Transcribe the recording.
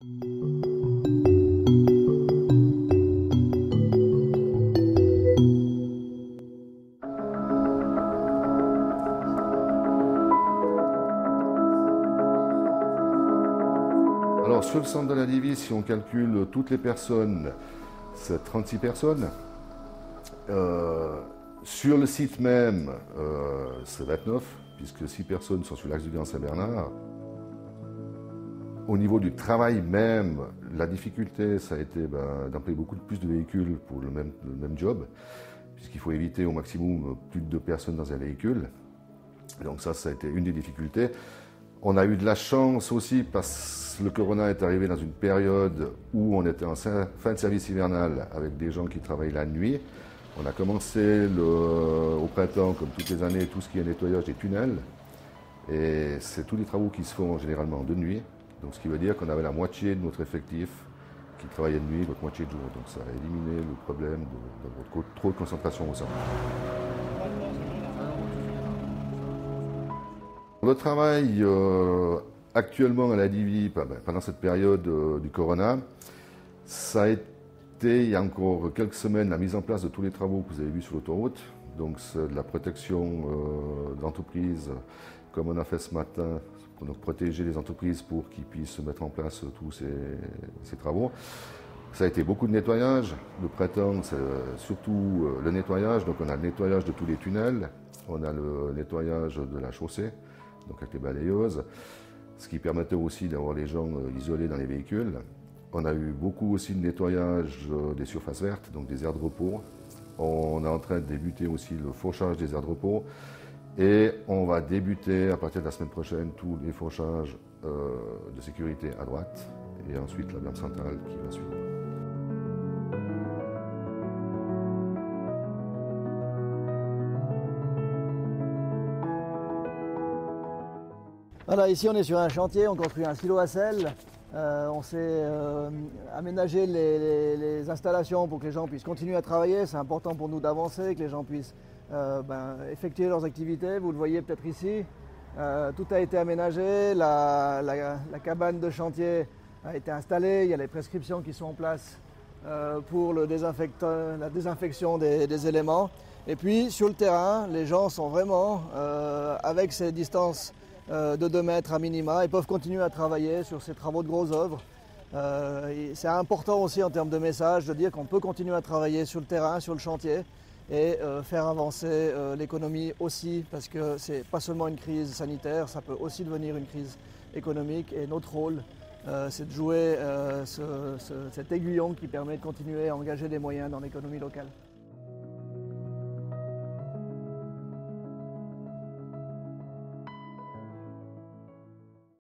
Alors sur le centre de la Divise, si on calcule toutes les personnes, c'est 36 personnes. Sur le site même, c'est 29, puisque 6 personnes sont sur l'axe du Grand-Saint-Bernard. Au niveau du travail même, la difficulté, ça a été d'employer beaucoup plus de véhicules pour le même job, puisqu'il faut éviter au maximum plus de 2 personnes dans un véhicule. Donc ça a été une des difficultés. On a eu de la chance aussi parce que le corona est arrivé dans une période où on était en fin de service hivernal avec des gens qui travaillent la nuit. On a commencé au printemps, comme toutes les années, tout ce qui est nettoyage des tunnels. Et c'est tous les travaux qui se font généralement de nuit. Donc ce qui veut dire qu'on avait la moitié de notre effectif qui travaillait de nuit, l'autre moitié de jour. Donc ça a éliminé le problème de trop de concentration au centre. Le travail actuellement à la Divie, pendant cette période du corona, ça a été, il y a encore quelques semaines, la mise en place de tous les travaux que vous avez vus sur l'autoroute. Donc c'est de la protection d'entreprises, comme on a fait ce matin, pour nous protéger les entreprises pour qu'ils puissent mettre en place tous ces travaux. Ça a été beaucoup de nettoyage. Le printemps, c'est surtout le nettoyage. Donc on a le nettoyage de tous les tunnels, on a le nettoyage de la chaussée, donc avec les balayeuses, ce qui permettait aussi d'avoir les gens isolés dans les véhicules. On a eu beaucoup aussi de nettoyage des surfaces vertes, donc des aires de repos. On est en train de débuter aussi le fauchage des aires de repos. Et on va débuter à partir de la semaine prochaine tous les fauchages de sécurité à droite et ensuite la berme centrale qui va suivre. Voilà, ici on est sur un chantier, on construit un silo à sel. On s'est aménagé les installations pour que les gens puissent continuer à travailler. C'est important pour nous d'avancer, que les gens puissent effectuer leurs activités. Vous le voyez peut-être ici. Tout a été aménagé, la cabane de chantier a été installée, il y a les prescriptions qui sont en place pour la désinfection des éléments. Et puis sur le terrain, les gens sont vraiment avec ces distances de 2 mètres à minima et peuvent continuer à travailler sur ces travaux de grosses œuvres. C'est important aussi en termes de message de dire qu'on peut continuer à travailler sur le terrain, sur le chantier et faire avancer l'économie aussi, parce que ce n'est pas seulement une crise sanitaire, ça peut aussi devenir une crise économique et notre rôle c'est de jouer cet aiguillon qui permet de continuer à engager des moyens dans l'économie locale.